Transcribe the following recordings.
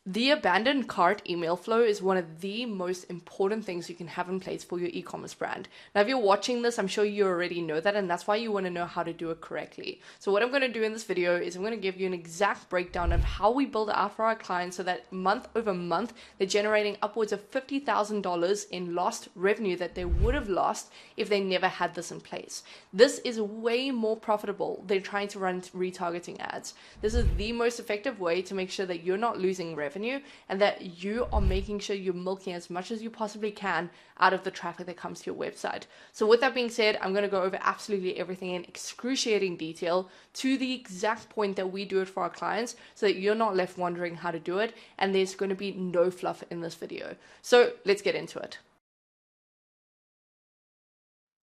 The abandoned cart email flow is one of the most important things you can have in place for your e-commerce brand. Now, if you're watching this, I'm sure you already know that, and that's why you want to know how to do it correctly. So what I'm going to do in this video is I'm going to give you an exact breakdown of how we build it out for our clients so that month over month, they're generating upwards of $50,000 in lost revenue that they would have lost if they never had this in place. This is way more profitable than trying to run retargeting ads. This is the most effective way to make sure that you're not losing revenue and that you are making sure you're milking as much as you possibly can out of the traffic that comes to your website. So with that being said, I'm going to go over absolutely everything in excruciating detail to the exact point that we do it for our clients so that you're not left wondering how to do it, and there's going to be no fluff in this video. So let's get into it.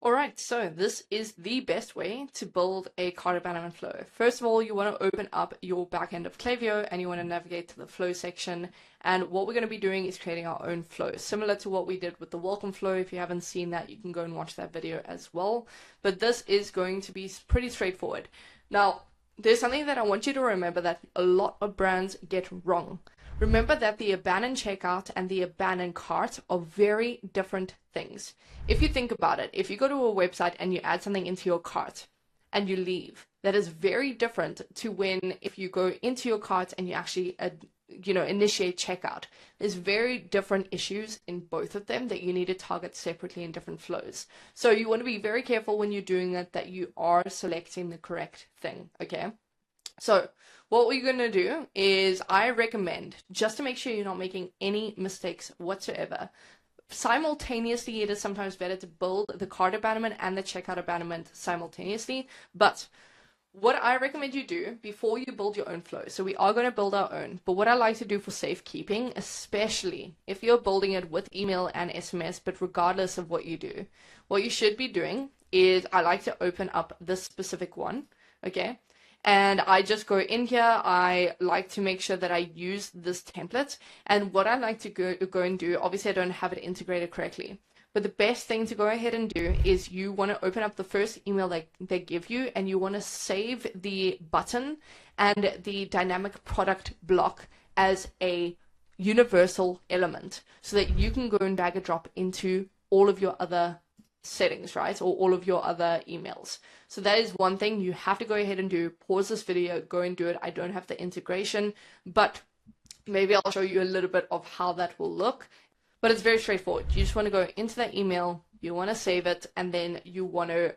Alright, so this is the best way to build a cart abandonment flow. First of all, you want to open up your backend of Klaviyo and you want to navigate to the flow section. And what we're going to be doing is creating our own flow, similar to what we did with the welcome flow. If you haven't seen that, you can go and watch that video as well. But this is going to be pretty straightforward. Now, there's something that I want you to remember that a lot of brands get wrong. Remember that the abandoned checkout and the abandoned cart are very different things. If you think about it, if you go to a website and you add something into your cart and you leave, that is very different to when if you go into your cart and you actually initiate checkout. There's very different issues in both of them that you need to target separately in different flows. So you want to be very careful when you're doing that you are selecting the correct thing, okay? So what we're going to do is I recommend, just to make sure you're not making any mistakes whatsoever, simultaneously, it is sometimes better to build the cart abandonment and the checkout abandonment simultaneously. But what I recommend you do before you build your own flow, so we are going to build our own, but what I like to do for safekeeping, especially if you're building it with email and SMS, but regardless of what you do, what you should be doing is I like to open up this specific one, okay? And I just go in here, I like to make sure that I use this template. And what I like to go and do, obviously I don't have it integrated correctly, but the best thing to go ahead and do is you want to open up the first email that they give you and you want to save the button and the dynamic product block as a universal element so that you can go and drag and drop into all of your other settings, right? Or all of your other emails. So that is one thing you have to go ahead and do. Pause this video, go and do it. I don't have the integration, but maybe I'll show you a little bit of how that will look. But it's very straightforward. You just want to go into that email, you want to save it, and then you want to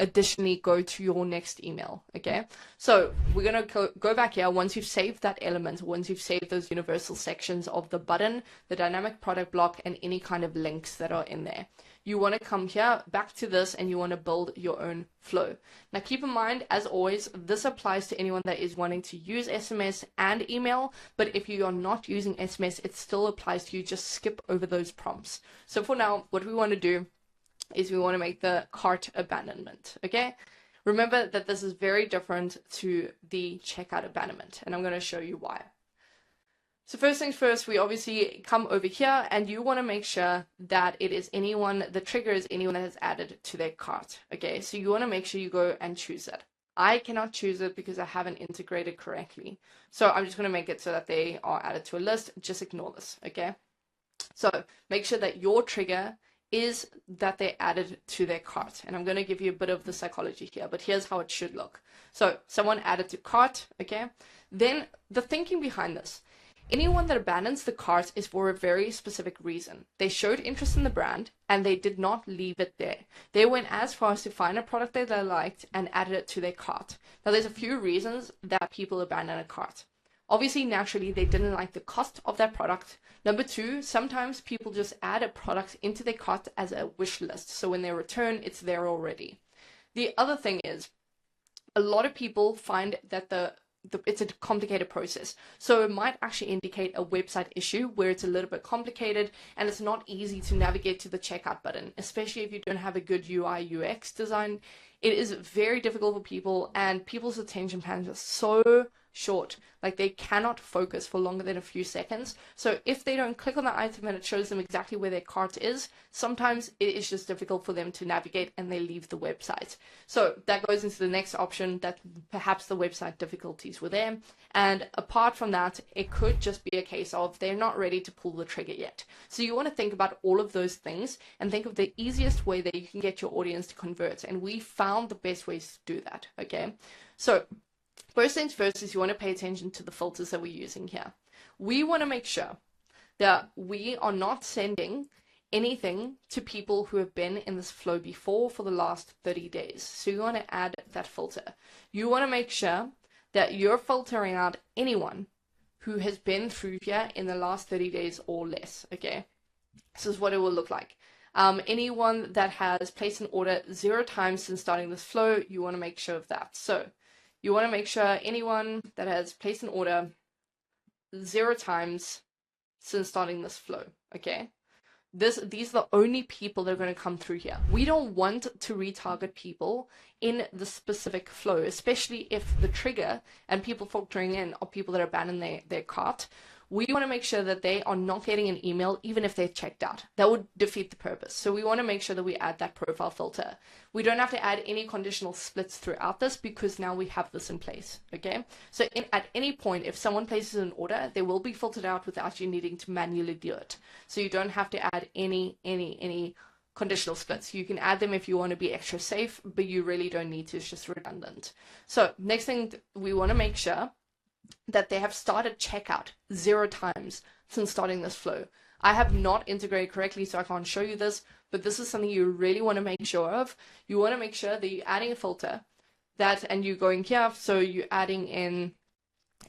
additionally go to your next email, okay? So we're going to go back here. Once you've saved that element, once you've saved those universal sections of the button, the dynamic product block, and any kind of links that are in there, you want to come here back to this and you want to build your own flow. Now keep in mind, as always, this applies to anyone that is wanting to use SMS and email, but if you are not using SMS, it still applies to you. Just skip over those prompts. So for now, what we want to do is we want to make the cart abandonment, okay? Remember that this is very different to the checkout abandonment, and I'm going to show you why. So first things first, we obviously come over here and you want to make sure that it is anyone, the trigger is anyone that has added to their cart, okay? So you want to make sure you go and choose it. I cannot choose it because I haven't integrated correctly. So I'm just going to make it so that they are added to a list. Just ignore this, okay? So make sure that your trigger is that they added to their cart. And I'm going to give you a bit of the psychology here, but here's how it should look. So someone added to cart, okay? Then the thinking behind this. Anyone that abandons the cart is for a very specific reason. They showed interest in the brand and they did not leave it there. They went as far as to find a product that they liked and added it to their cart. Now there's a few reasons that people abandon a cart. Obviously, naturally, they didn't like the cost of that product. Number two, sometimes people just add a product into their cart as a wish list. So when they return, it's there already. The other thing is, a lot of people find that it's a complicated process. So it might actually indicate a website issue where it's a little bit complicated and it's not easy to navigate to the checkout button, especially if you don't have a good UI UX design. It is very difficult for people and people's attention spans are so short. Like they cannot focus for longer than a few seconds. So if they don't click on the item and it shows them exactly where their cart is, sometimes it is just difficult for them to navigate and they leave the website. So that goes into the next option, that perhaps the website difficulties were there. And apart from that, it could just be a case of they're not ready to pull the trigger yet. So you want to think about all of those things and think of the easiest way that you can get your audience to convert. And we found the best ways to do that, okay? So first things first is you want to pay attention to the filters that we're using here. We want to make sure that we are not sending anything to people who have been in this flow before for the last 30 days. So you want to add that filter. You want to make sure that you're filtering out anyone who has been through here in the last 30 days or less, okay? This is what it will look like. Anyone that has placed an order 0 times since starting this flow, you want to make sure of that. So you want to make sure anyone that has placed an order 0 times since starting this flow, okay? These are the only people that are going to come through here. We don't want to retarget people in the specific flow, especially if the trigger and people filtering in are people that abandon their cart. We want to make sure that they are not getting an email even if they've checked out. That would defeat the purpose. So we want to make sure that we add that profile filter. We don't have to add any conditional splits throughout this because now we have this in place, okay? So at any point, if someone places an order, they will be filtered out without you needing to manually do it. So you don't have to add any conditional splits. You can add them if you want to be extra safe, but you really don't need to. It's just redundant. So next thing, we want to make sure that they have started checkout 0 times since starting this flow. I have not integrated correctly, so I can't show you this, but this is something you really want to make sure of. You want to make sure that you're adding a filter that, and you're going here, so you're adding in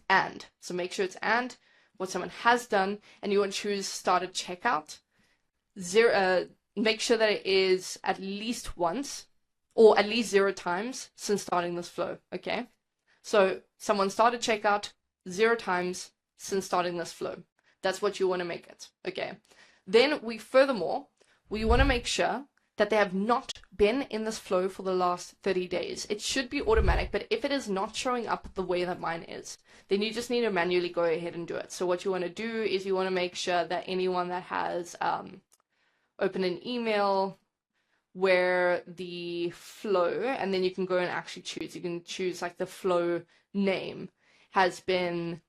and. So make sure it's and, what someone has done, and you want to choose started checkout. Make sure that it is at least once, or at least 0 times since starting this flow, okay? So someone started checkout 0 times since starting this flow. That's what you want to make it, okay? Then furthermore, we want to make sure that they have not been in this flow for the last 30 days. It should be automatic, but if it is not showing up the way that mine is, then you just need to manually go ahead and do it. So what you want to do is you want to make sure that anyone that has opened an email where the flow, and then you can go and actually choose. You can choose like the flow name has been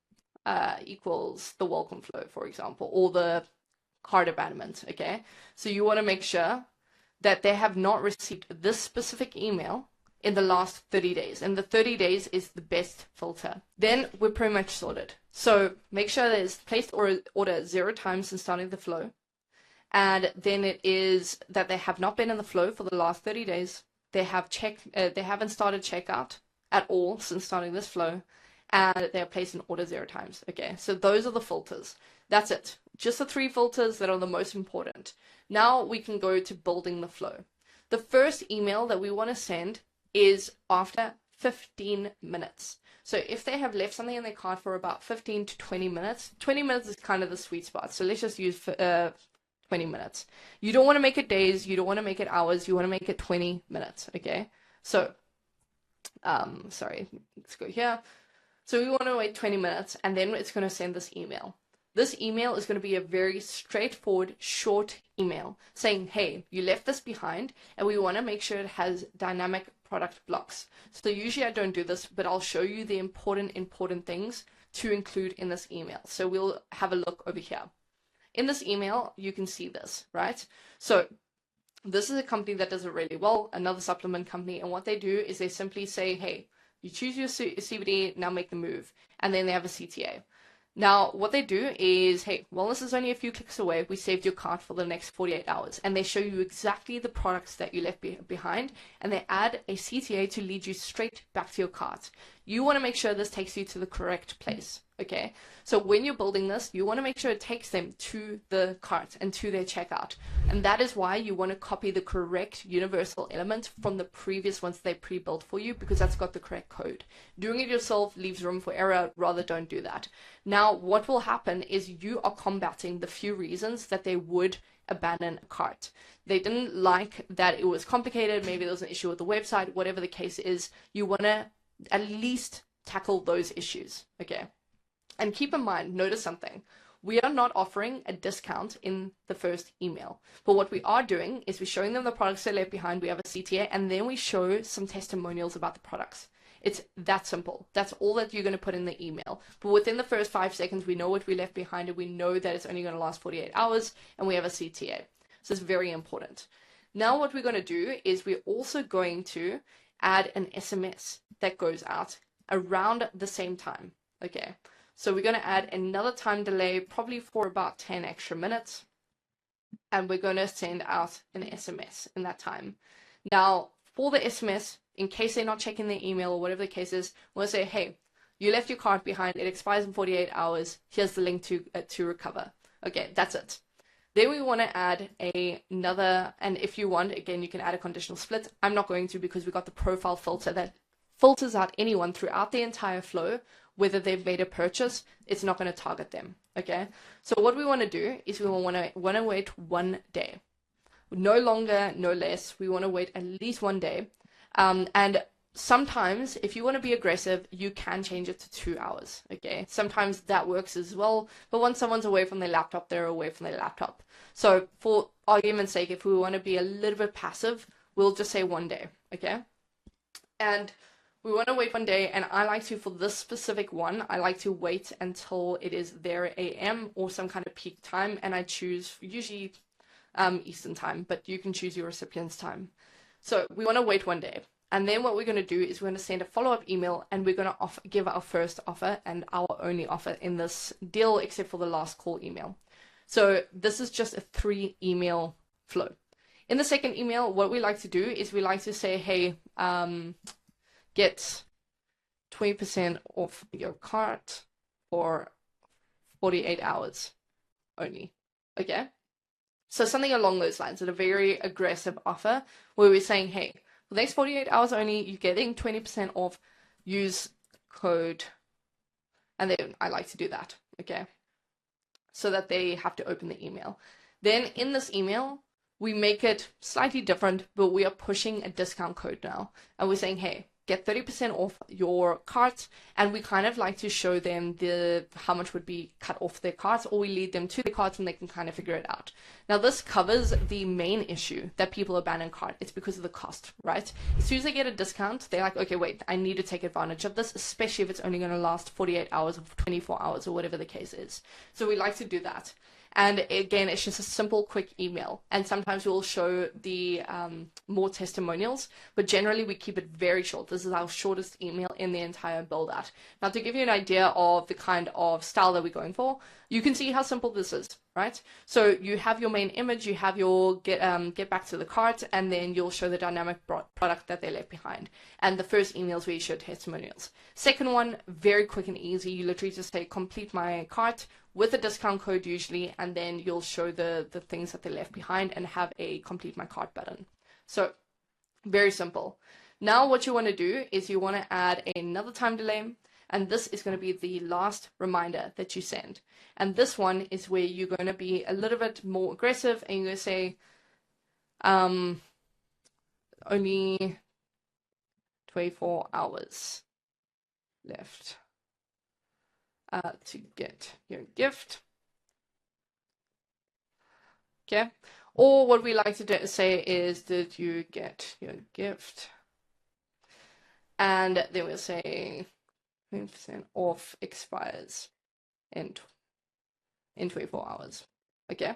equals the welcome flow, for example, or the cart abandonment, okay? So you want to make sure that they have not received this specific email in the last 30 days, and the 30 days is the best filter. Then we're pretty much sorted. So make sure that it's placed order 0 times since starting the flow. And then it is that they have not been in the flow for the last 30 days. They haven't started checkout at all since starting this flow, and they have placed an order 0 times. Okay, so those are the filters. That's it. Just the 3 filters that are the most important. Now we can go to building the flow. The first email that we want to send is after 15 minutes. So if they have left something in their cart for about 15 to 20 minutes, 20 minutes is kind of the sweet spot. So let's just use 20 minutes. You don't want to make it days, you don't want to make it hours, you want to make it 20 minutes, okay? So, sorry, let's go here. So we want to wait 20 minutes, and then it's going to send this email. This email is going to be a very straightforward, short email saying, hey, you left this behind, and we want to make sure it has dynamic product blocks. So usually I don't do this, but I'll show you the important things to include in this email. So we'll have a look over here. In this email, you can see this, right? So this is a company that does it really well, another supplement company, and what they do is they simply say, hey, you choose your CBD, now make the move, and then they have a CTA. Now, what they do is, hey, wellness is only a few clicks away. We saved your cart for the next 48 hours. And they show you exactly the products that you left behind, and they add a CTA to lead you straight back to your cart. You want to make sure this takes you to the correct place, okay? So when you're building this, you want to make sure it takes them to the cart and to their checkout. And that is why you want to copy the correct universal element from the previous ones they pre-built for you, because that's got the correct code. Doing it yourself leaves room for error. Rather don't do that. Now, what will happen is you are combating the few reasons that they would abandon a cart. They didn't like that it was complicated. Maybe there was an issue with the website, whatever the case is. You want to at least tackle those issues, okay? And keep in mind, notice something. We are not offering a discount in the first email. But what we are doing is we're showing them the products they left behind. We have a CTA, and then we show some testimonials about the products. It's that simple. That's all that you're going to put in the email. But within the first 5 seconds, we know what we left behind, and we know that it's only going to last 48 hours, and we have a CTA. So it's very important. Now what we're going to do is we're also going to add an SMS that goes out around the same time. Okay. So we're going to add another time delay, probably for about 10 extra minutes. And we're going to send out an SMS in that time. Now, for the SMS, in case they're not checking their email or whatever the case is, we'll say, hey, you left your cart behind. It expires in 48 hours. Here's the link to recover. Okay, that's it. Then we want to add another, and if you want, again, you can add a conditional split. I'm not going to because we got the profile filter that filters out anyone throughout the entire flow, whether they've made a purchase. It's not going to target them. Okay. So what we want to do is we want to wait 1 day, no longer, no less. We want to wait at least 1 day. And sometimes if you want to be aggressive, you can change it to 2 hours. Okay. Sometimes that works as well. But once someone's away from their laptop, they're away from their laptop. So for argument's sake, if we want to be a little bit passive, we'll just say 1 day. Okay. And we want to wait 1 day, and I like to, for this specific one, I like to wait until it is their AM or some kind of peak time, and I choose usually Eastern time, but you can choose your recipient's time. So we want to wait 1 day, and then what we're going to do is we're going to send a follow-up email, and we're going to give our first offer and our only offer in this deal, except for the last call email. So this is just a 3 email flow. In the second email, what we like to do is we like to say, hey, get 20% off your cart for 48 hours only. Okay? So something along those lines, a very aggressive offer where we're saying, hey, for the next 48 hours only, you're getting 20% off, use code. And then I like to do that. Okay? So that they have to open the email. Then in this email, we make it slightly different, but we are pushing a discount code now. And we're saying, hey, get 30% off your cart, and we kind of like to show them how much would be cut off their carts, or we lead them to the carts and they can kind of figure it out. Now this covers the main issue that people abandon cart. It's because of the cost, right? As soon as they get a discount, they're like, okay, wait, I need to take advantage of this, especially if it's only going to last 48 hours or 24 hours or whatever the case is. So we like to do that. And again, it's just a simple, quick email. And sometimes we'll show the more testimonials, but generally we keep it very short. This is our shortest email in the entire build out. Now, to give you an idea of the kind of style that we're going for, you can see how simple this is, right? So you have your main image, you have your get back to the cart, and then you'll show the dynamic product that they left behind. And the first emails where you show testimonials. Second one, very quick and easy. You literally just say complete my cart with a discount code usually, and then you'll show the things that they left behind and have a complete my cart button. So very simple. Now what you want to do is you want to add another time delay, and this is going to be the last reminder that you send. And this one is where you're going to be a little bit more aggressive, and you're going to say only 24 hours left to get your gift. Okay. Or what we like to say is, did you get your gift? And then we'll say 20% off expires in 24 hours. Okay.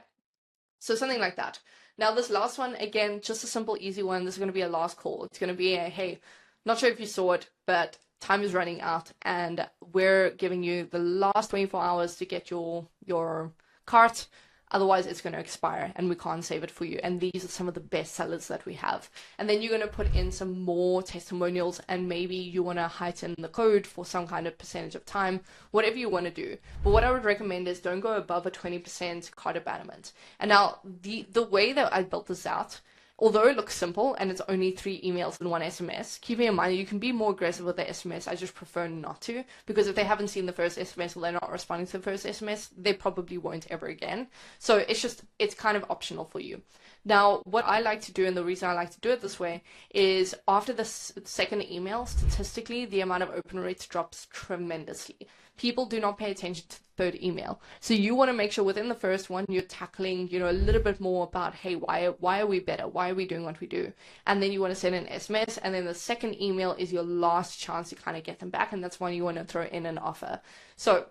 So something like that. Now this last one, again, just a simple, easy one. This is going to be a last call. It's going to be a, hey, not sure if you saw it, but time is running out and we're giving you the last 24 hours to get your cart. Otherwise, it's going to expire and we can't save it for you. And these are some of the best sellers that we have. And then you're going to put in some more testimonials, and maybe you want to heighten the code for some kind of percentage of time, whatever you want to do. But what I would recommend is don't go above a 20% cart abandonment. And now the way that I built this out, although it looks simple and it's only 3 emails and 1 SMS, keeping in mind you can be more aggressive with the SMS. I just prefer not to, because if they haven't seen the first SMS or they're not responding to the first SMS, they probably won't ever again. So it's kind of optional for you. Now, what I like to do, and the reason I like to do it this way, is after the second email, statistically, the amount of open rates drops tremendously. People do not pay attention to the third email. So you want to make sure within the first one, you're tackling, a little bit more about, hey, why are we better? Why are we doing what we do? And then you want to send an SMS. And then the second email is your last chance to kind of get them back. And that's when you want to throw in an offer. So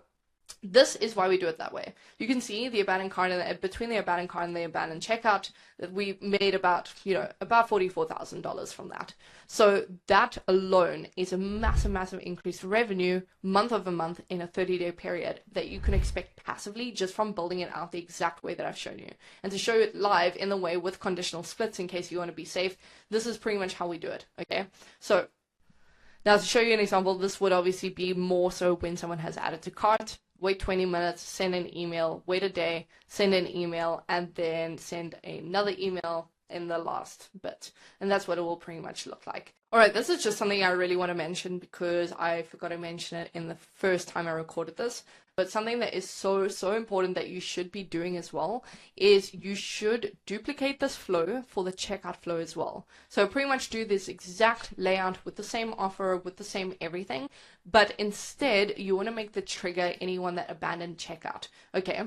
this is why we do it that way. You can see the abandoned cart and between the abandoned cart and the abandoned checkout that we made about $44,000 from that. So that alone is a massive increase in revenue month over month in a 30-day period that you can expect passively just from building it out the exact way that I've shown you. And to show it live in the way with conditional splits in case you want to be safe, this is pretty much how we do it. Okay, so now to show you an example, this would obviously be more so when someone has added to cart. Wait 20 minutes, send an email, wait a day, send an email, and then send another email in the last bit. And that's what it will pretty much look like. All right, this is just something I really want to mention because I forgot to mention it in the first time I recorded this. But something that is so important that you should be doing as well is you should duplicate this flow for the checkout flow as well. So pretty much do this exact layout with the same offer, with the same everything, but instead you want to make the trigger anyone that abandoned checkout. Okay.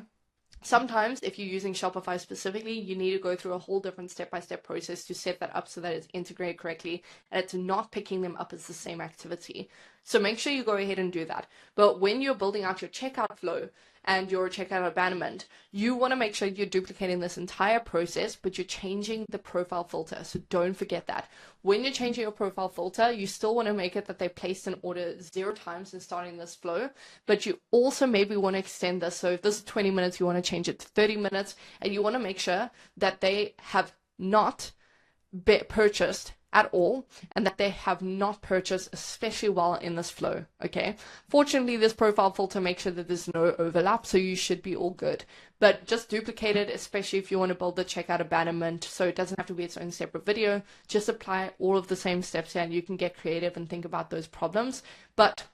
Sometimes, if you're using Shopify specifically, you need to go through a whole different step-by-step process to set that up so that it's integrated correctly and it's not picking them up as the same activity. So make sure you go ahead and do that. But when you're building out your checkout flow and your checkout abandonment, you want to make sure you're duplicating this entire process, but you're changing the profile filter. So don't forget that. When you're changing your profile filter, you still want to make it that they placed an order 0 times in starting this flow, but you also maybe want to extend this. So if this is 20 minutes, you want to change it to 30 minutes, and you want to make sure that they have not purchased at all, and that they have not purchased, especially while in this flow. Okay, fortunately this profile filter makes sure that there's no overlap, so you should be all good. But just duplicate it, especially if you want to build the checkout abandonment, so it doesn't have to be its own separate video. Just apply all of the same steps here and you can get creative and think about those problems. But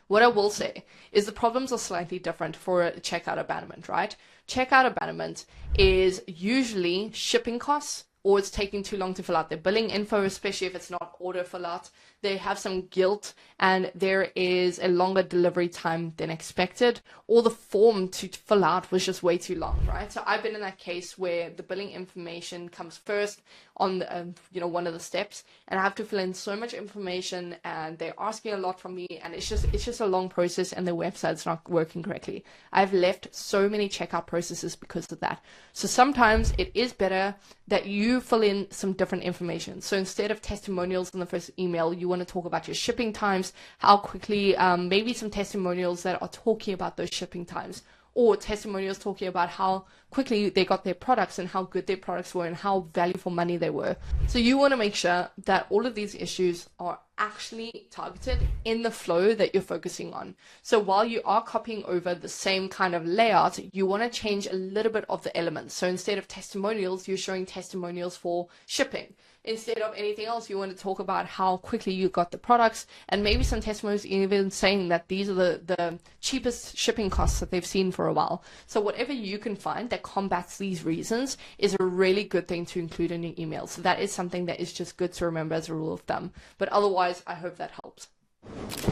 what I will say is the problems are slightly different for a checkout abandonment, right? Checkout abandonment is usually shipping costs, or it's taking too long to fill out their billing info, especially if it's not order fill out. They have some guilt and there is a longer delivery time than expected, or the form to fill out was just way too long, right? So I've been in that case where the billing information comes first on the, one of the steps, and I have to fill in so much information and they're asking a lot from me, and it's just a long process and the website's not working correctly. I've left so many checkout processes because of that. So sometimes it is better that you fill in some different information. So instead of testimonials in the first email, you want to talk about your shipping times, how quickly, maybe some testimonials that are talking about those shipping times, or testimonials talking about how quickly they got their products and how good their products were and how value for money they were. So you want to make sure that all of these issues are actually targeted in the flow that you're focusing on. So while you are copying over the same kind of layout, you want to change a little bit of the elements. So instead of testimonials, you're showing testimonials for shipping. Instead of anything else, you want to talk about how quickly you got the products, and maybe some testimonials even saying that these are the cheapest shipping costs that they've seen for a while. So whatever you can find that combats these reasons is a really good thing to include in your email. So that is something that is just good to remember as a rule of thumb. But otherwise, I hope that helps.